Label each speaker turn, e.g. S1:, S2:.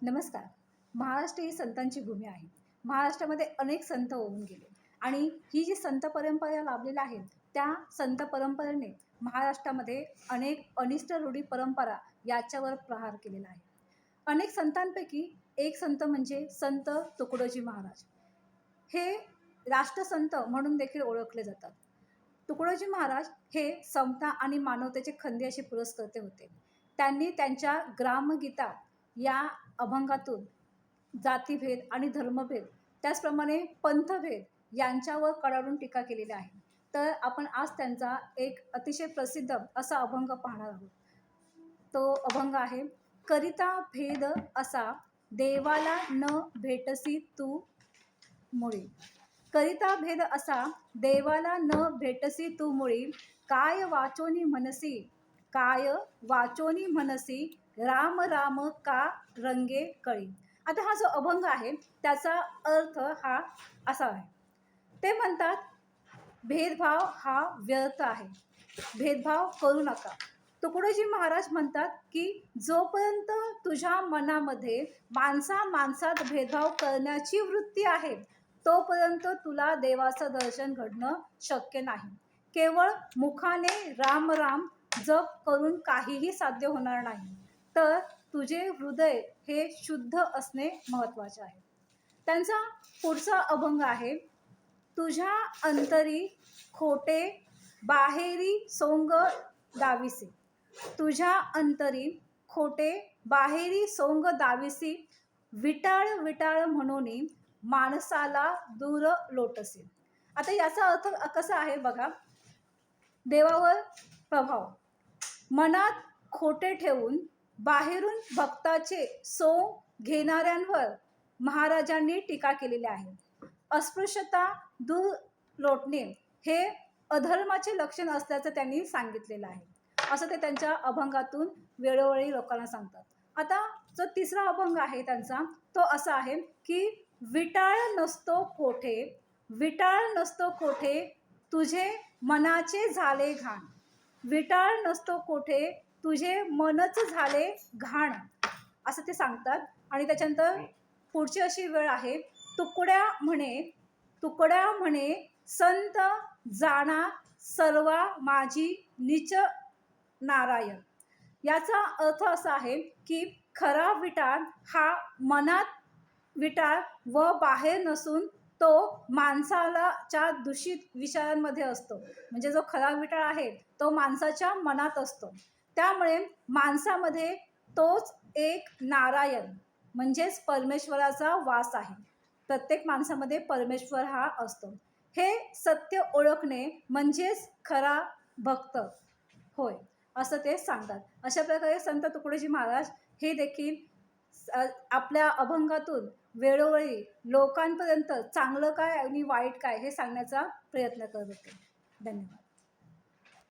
S1: नमस्कार. महाराष्ट्र ही संतांची भूमी आहे. महाराष्ट्रामध्ये अनेक संत होऊन गेले आणि ही जी संत परंपरा लाभलेल्या आहेत, त्या संत परंपरेने महाराष्ट्रामध्ये अनेक अनिष्ट रूढी परंपरा याच्यावर प्रहार केलेला आहे. अनेक संतांपैकी एक संत म्हणजे संत तुकडोजी महाराज. हे राष्ट्रसंत म्हणून देखील ओळखले जातात. तुकडोजी महाराज हे समता आणि मानवतेचे खंदे असे पुरस्कर्ते होते. त्यांनी त्यांच्या ग्रामगीता या अभंगातून जातीभेद आणि धर्मभेद त्याचप्रमाणे पंथभेद यांच्यावर कडाडून टीका केलेली आहे. तर आपण आज त्यांचा एक अतिशय प्रसिद्ध असा अभंग पाहणार आहोत. तो अभंग आहे, करिता भेद असा देवाला न भेटसी तू मुळी. करिता भेद असा देवाला न भेटसी तू मुळी, काय वाचोनी म्हणसी, काय वाचोनी म्हणसी, राम राम का रंगे कळी. आता हा जो अभंग आहे त्याचा अर्थ हा असा आहे. ते म्हणतात भेदभाव हा व्यर्थ आहे, भेदभाव करू नका. तुकडोजी महाराज म्हणतात की जोपर्यंत तुझ्या मनामध्ये माणसात भेदभाव करण्याची वृत्ती आहे तोपर्यंत तुला देवाचं दर्शन घडणं शक्य नाही. केवळ मुखाने राम राम जप करून काहीही साध्य होणार नाही, तर तुझे हृदय हे शुद्ध असणे महत्त्वाचे आहे. त्यांचा पुढचा अभंग आहे, तुझ्या अंतरी खोटे बाहेरी सोंग दाविसी. तुझ्या अंतरी खोटे बाहेरी सोंग दाविसी, विटाळ विटाळ म्हणून माणसाला दूर लोटसी. आता याचा अर्थ कसा आहे बघा. देवावर प्रभाव, मनात खोटे ठेवून बाहेरून भक्ताचे सोंग घेणाऱ्यांवर महाराजांनी टीका केलेली आहे. अस्पृश्यता दूर लोटणे हे अधर्माचे लक्षण असल्याचं त्यांनी सांगितलेलं आहे, असं ते त्यांच्या अभंगातून वेळोवेळी लोकांना सांगतात. आता जो तिसरा अभंग आहे त्यांचा तो असा आहे की विटाळ नसतो कोठे, विटाळ नसतो कोठे, तुझे मनाचे झाले घाण. विटाळ नसतो कोठे, तुझे मनच झाले घाण, असं ते सांगतात. आणि त्याच्यानंतर पुढची अशी वेळ आहे, तुकड्या म्हणे संत जाणा सर्वा माझी नीच नारायण. याचा अर्थ असा आहे की खरा विटाळ हा मनात विटाळ व बाहेर नसून तो माणसाच्या दूषित विचारांमध्ये असतो. म्हणजे जो खरा विटाळ आहे तो माणसाच्या मनात असतो. त्यामुळे माणसामध्ये तोच एक नारायण म्हणजेच परमेश्वराचा वास आहे. प्रत्येक माणसामध्ये परमेश्वर हा असतो. हे सत्य ओळखणे म्हणजेच खरा भक्त होय, असं ते सांगतात. अशा प्रकारे संत तुकडोजी महाराज हे देखील आपल्या अभंगातून वेळोवेळी लोकांपर्यंत चांगलं काय आणि वाईट काय हे सांगण्याचा प्रयत्न करत होते. धन्यवाद.